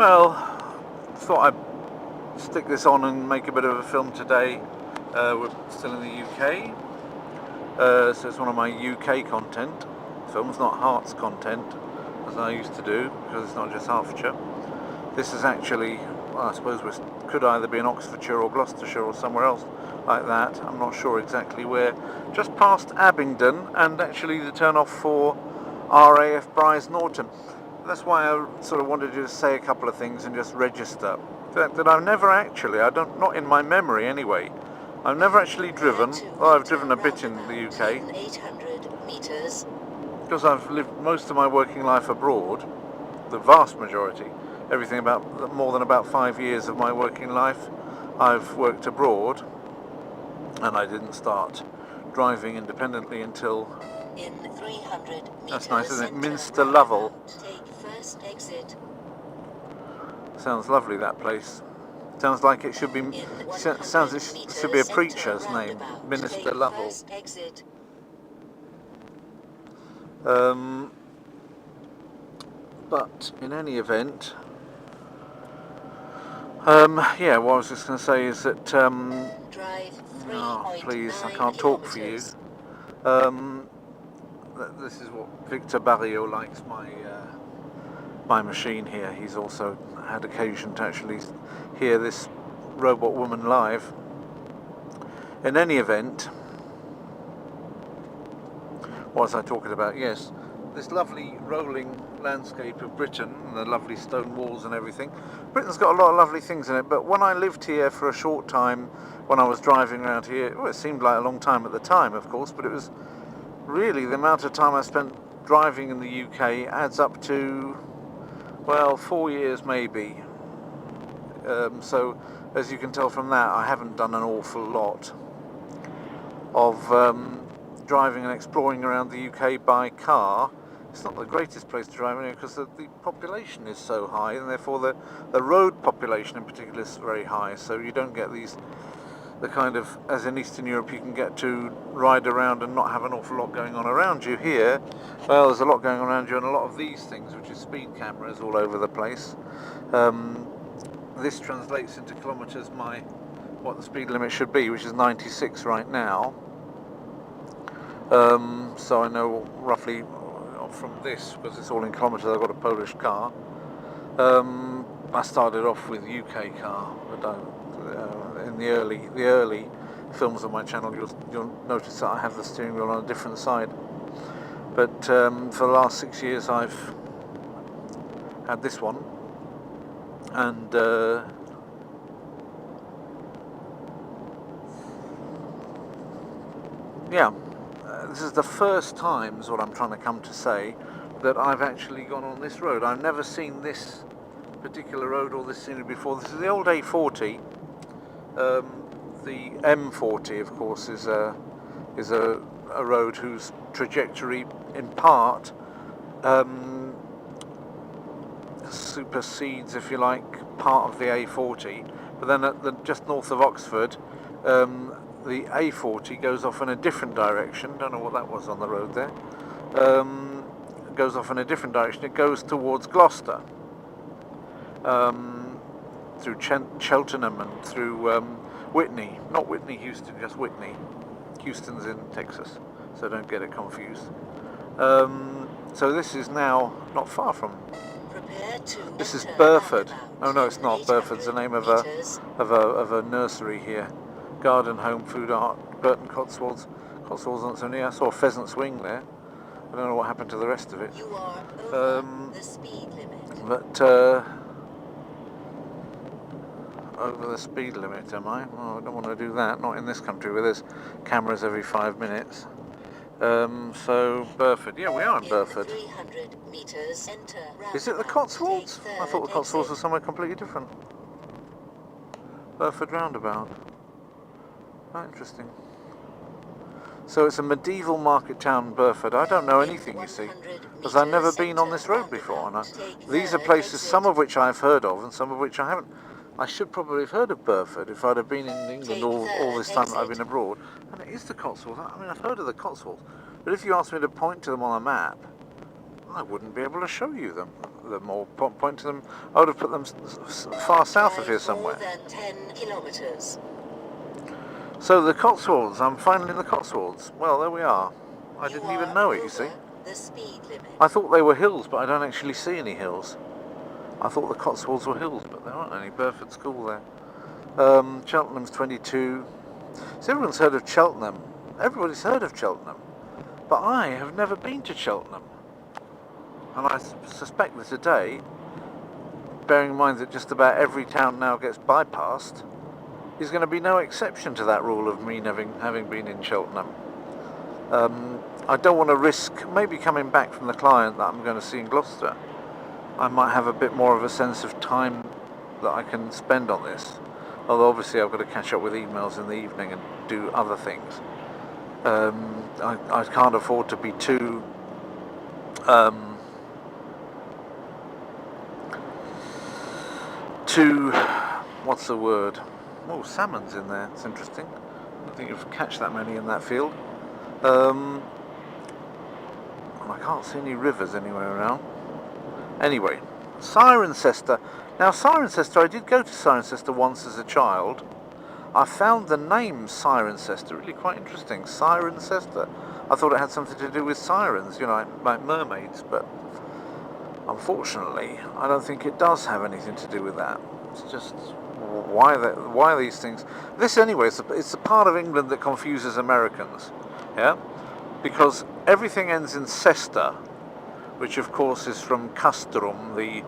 Well, thought I'd stick this on and make a bit of a film today. We're still in the UK, so it's one of my UK content films, not Hearts content, as I used to do, because it's not just Hertfordshire. This is actually, well, I suppose we could either be in Oxfordshire or Gloucestershire or somewhere else like that. I'm not sure exactly where. Just past Abingdon, and actually the turn off for RAF Bryce Norton. That's why I sort of wanted to just say a couple of things and just register. The fact that I've never actually, not in my memory anyway, I've never actually driven, well, I've driven a bit in the UK, 800 meters. Because I've lived most of my working life abroad, the vast majority, everything about more than about 5 years of my working life, I've worked abroad, and I didn't start driving independently until, In 300 meters. That's nice, isn't it? Minster Lovell. Take first exit. Sounds lovely, that place. Sounds like it should be. Sounds it should be a preacher's name, Minister Lovell. But in any event, yeah. What I was just going to say is that. Drive Oh, please, I can't talk for you. This is what Victor Barrio likes my machine here. He's also had occasion to actually hear this robot woman live. In any event, what was I talking about? Yes, this lovely rolling landscape of Britain and the lovely stone walls and everything. Britain's got a lot of lovely things in it, but when I lived here for a short time, when I was driving around here, well, it seemed like a long time at the time, of course, but it was really the amount of time I spent driving in the UK adds up to, well, 4 years maybe. So as you can tell from that, I haven't done an awful lot of driving and exploring around the UK by car. It's not the greatest place to drive in because the population is so high, and therefore the road population in particular is very high, so you don't get the kind of, as in Eastern Europe, you can get to ride around and not have an awful lot going on around you. Here, well, there's a lot going on around you, and a lot of these things, which is speed cameras all over the place. This translates into kilometres what the speed limit should be, which is 96 right now. So I know roughly from this, because it's all in kilometres. I've got a Polish car. I started off with UK car, but in the early films on my channel, you'll notice that I have the steering wheel on a different side. But for the last 6 years, I've had this one, and yeah, this is the first time, is what I'm trying to come to say, that I've actually gone on this road. I've never seen this particular road or this scenery before. This is the old A40. The M40, of course, is a road whose trajectory, in part, supersedes, if you like, part of the A40. But then just north of Oxford, the A40 goes off in a different direction. Don't know what that was on the road there. Goes off in a different direction. It goes towards Gloucester, through Cheltenham and through Whitney. Not Whitney, Houston, just Whitney. Houston's in Texas, so don't get it confused. So this is now not far from. This is Burford. Oh no, it's not. Burford's the name of a nursery here. Garden, home, food, art, Burton Cotswolds. Cotswolds not so near. I saw a pheasant's wing there. I don't know what happened to the rest of it. You are over the speed limit. But over the speed limit, am I? Oh, I don't want to do that. Not in this country where there's cameras every 5 minutes. So Burford. Yeah, we are in Burford. 300 meters, enter Is it the Cotswolds? I thought the Cotswolds were somewhere completely different. Burford roundabout. Oh, interesting. So it's a medieval market town, Burford. I don't know anything, you see, because I've never been on this road before. And these are places, some of which I've heard of and some of which I haven't. I should probably have heard of Burford if I'd have been in England all this time that I've been abroad. And it is the Cotswolds. I mean, I've heard of the Cotswolds, but if you asked me to point to them on a map, I wouldn't be able to show you them. them or point to them, I would have put them far south of here Drive more somewhere. than 10 kilometers. So the Cotswolds, I'm finally in the Cotswolds. Well, there we are. I You didn't even are know it, you see. over the speed limit. I thought they were hills, but I don't actually see any hills. I thought the Cotswolds were hills, but there aren't any. Burford School there. Cheltenham's 22. So everyone's heard of Cheltenham. Everybody's heard of Cheltenham. But I have never been to Cheltenham. And I suspect that today, bearing in mind that just about every town now gets bypassed, is going to be no exception to that rule of me having been in Cheltenham. I don't want to risk maybe coming back from the client that I'm going to see in Gloucester. I might have a bit more of a sense of time that I can spend on this. Although obviously I've got to catch up with emails in the evening and do other things. I can't afford to be too what's the word? Oh, salmon's in there. It's interesting. I don't think you'll catch that many in that field. And I can't see any rivers anywhere around. Anyway, Cirencester. Now, Cirencester, I did go to Cirencester once as a child. I found the name Cirencester really quite interesting. Cirencester. I thought it had something to do with sirens, you know, like mermaids, but unfortunately, I don't think it does have anything to do with that. It's just why these things. This anyway, it's a part of England that confuses Americans, yeah, because everything ends in cester, which of course is from castrum, the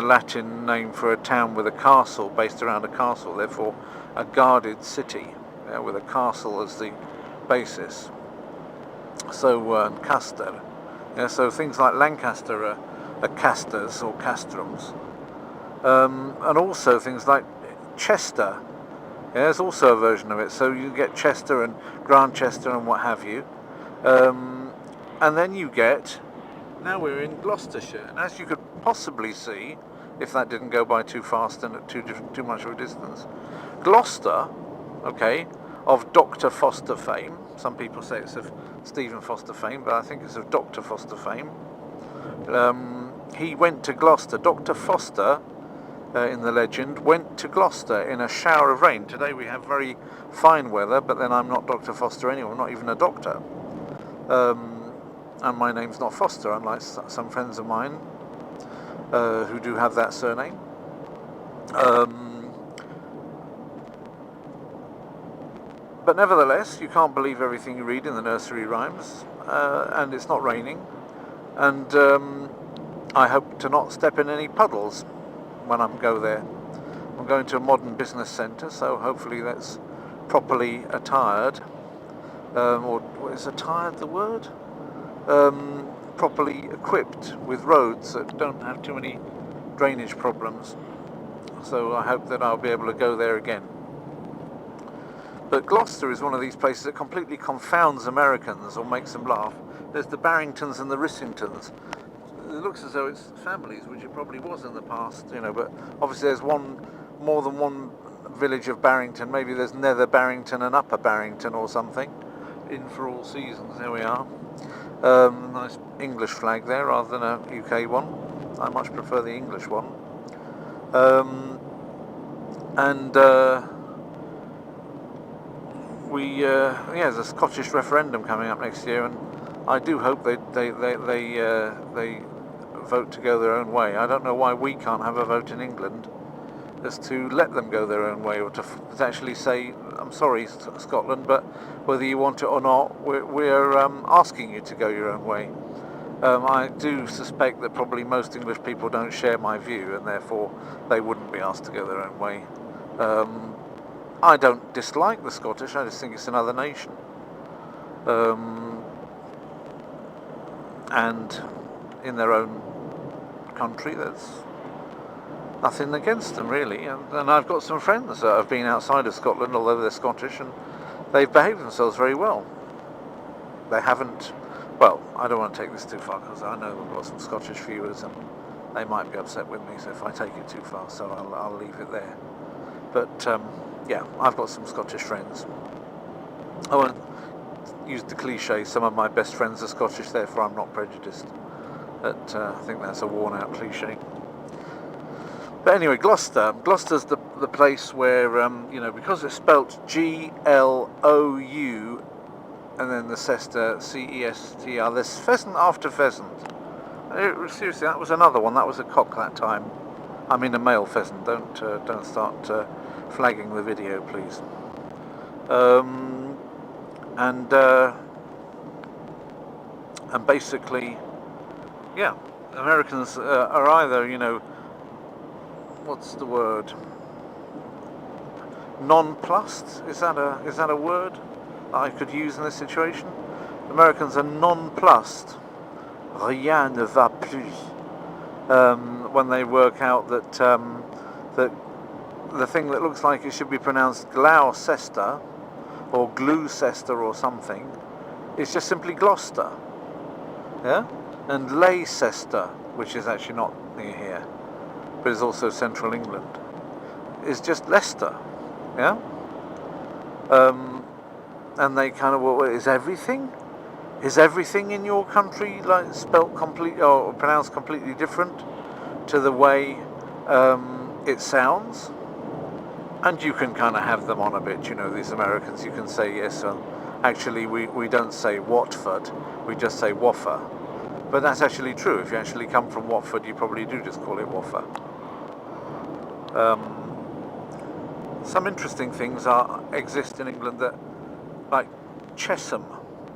Latin name for a town with a castle, based around a castle, therefore a guarded city, yeah, with a castle as the basis. So Castor, yeah, so things like Lancaster are casters or castrums, and also things like Chester. Yeah, there's also a version of it. So you get Chester and Grantchester and what have you, and then you get. Now we're in Gloucestershire, and as you could possibly see, if that didn't go by too fast and at too much of a distance, Gloucester, okay, of Dr. Foster fame. Some people say it's of Stephen Foster fame, but I think it's of Dr. Foster fame. He went to Gloucester. Dr. Foster, in the legend, went to Gloucester in a shower of rain. Today we have very fine weather, but then I'm not Dr. Foster anymore, not even a doctor. And my name's not Foster, unlike some friends of mine who do have that surname. But nevertheless, you can't believe everything you read in the nursery rhymes, and it's not raining, and I hope to not step in any puddles when I go there. I'm going to a modern business centre, so hopefully that's properly attired, or is attired the word? Properly equipped with roads that don't have too many drainage problems. So I hope that I'll be able to go there again. But Gloucester is one of these places that completely confounds Americans or makes them laugh. There's the Barringtons and the Rissingtons. It looks as though it's families, which it probably was in the past, you know, but obviously there's more than one village of Barrington. Maybe there's Nether Barrington and Upper Barrington or something. In for all seasons, there we are. Nice English flag there rather than a UK one. I much prefer the English one. There's a Scottish referendum coming up next year, and I do hope they vote to go their own way. I don't know why we can't have a vote in England as to let them go their own way, or to actually say, I'm sorry, Scotland, but whether you want it or not, we're asking you to go your own way. I do suspect that probably most English people don't share my view, and therefore they wouldn't be asked to go their own way. I don't dislike the Scottish, I just think it's another nation. And in their own country, there's nothing against them, really. And I've got some friends that have been outside of Scotland, although they're Scottish, and they've behaved themselves very well. They haven't. Well, I don't want to take this too far, because I know we've got some Scottish viewers, and they might be upset with me, so if I take it too far, so I'll leave it there. But yeah, I've got some Scottish friends. I won't use the cliche, some of my best friends are Scottish, therefore I'm not prejudiced. But I think that's a worn-out cliche. But anyway, Gloucester's the place where, because it's spelt Glou and then the Cester, Cestr, there's pheasant after pheasant. Seriously, that was another one. That was a cock that time. I mean a male pheasant. Don't start flagging the video, please. And basically, yeah, Americans are either, what's the word? Nonplussed? Is that a word that I could use in this situation? Americans are nonplussed. Rien ne va plus. When they work out that that the thing that looks like it should be pronounced Gloucester or Gloucester or something is just simply Gloucester. Yeah? And Leicester, which is actually not near here, but is also central England, is just Leicester. Yeah? And they kind of, well, is everything in your country like spelt completely or pronounced completely different to the way it sounds? And you can kind of have them on a bit, these Americans. You can say, yes, actually we don't say Watford, we just say Waffer. But that's actually true. If you actually come from Watford, you probably do just call it Waffer. Some interesting things exist in England that, like Chesham,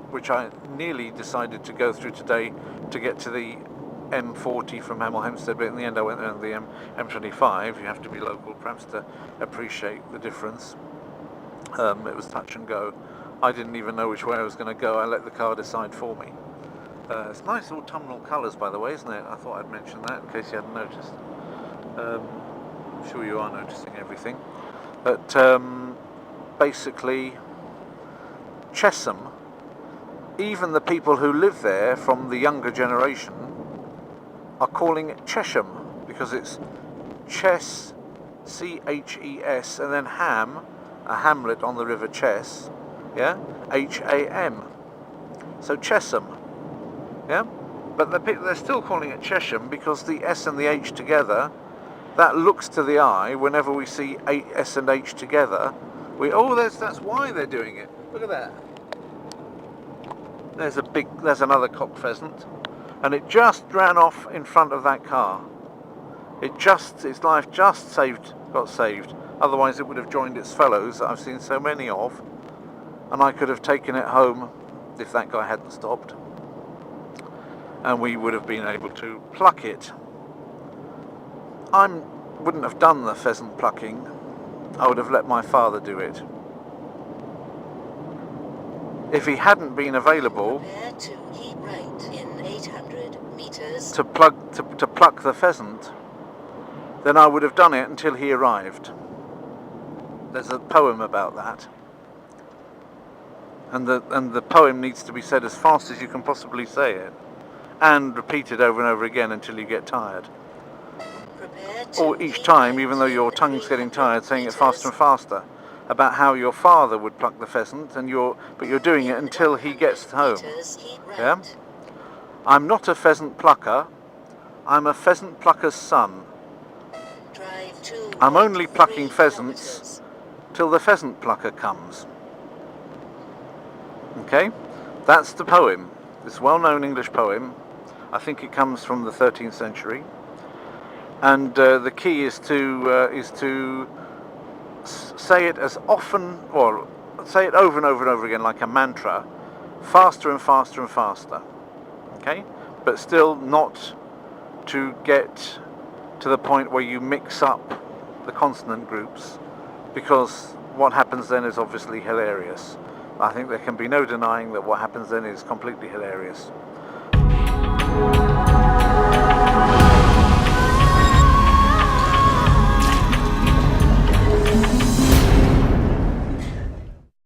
which I nearly decided to go through today to get to the M40 from Hemel Hempstead, but in the end I went around the M25. You have to be local perhaps to appreciate the difference. It was touch and go. I didn't even know which way I was going to go. I let the car decide for me. It's nice autumnal colours, by the way, isn't it? I thought I'd mention that in case you hadn't noticed. I'm sure you are noticing everything. But basically, Chesham, even the people who live there from the younger generation are calling it Chesham because it's Ches, Ches, and then Ham, a hamlet on the River Chess, yeah, Ham. So Chesham, yeah, but they're still calling it Chesham because the S and the H together, that looks to the eye. Whenever we see S and H together, that's why they're doing it. Look at that. There's another cock pheasant, and it just ran off in front of that car. Its life just got saved. Otherwise it would have joined its fellows that I've seen so many of, and I could have taken it home if that guy hadn't stopped, and we would have been able to pluck it. I wouldn't have done the pheasant plucking. I would have let my father do it. If he hadn't been available to keep right in 800 meters to pluck the pheasant, then I would have done it until he arrived. There's a poem about that, and the poem needs to be said as fast as you can possibly say it, and repeated over and over again until you get tired. Or each time, even though your tongue's getting tired, saying it faster and faster, about how your father would pluck the pheasant, but you're doing it until he gets home. Yeah? I'm not a pheasant plucker, I'm a pheasant plucker's son. I'm only plucking pheasants till the pheasant plucker comes. Okay? That's the poem. This well-known English poem. I think it comes from the 13th century. And the key is to say it as often, or say it over and over and over again like a mantra, faster and faster and faster. Okay? But still not to get to the point where you mix up the consonant groups, because what happens then is obviously hilarious. I think there can be no denying that what happens then is completely hilarious.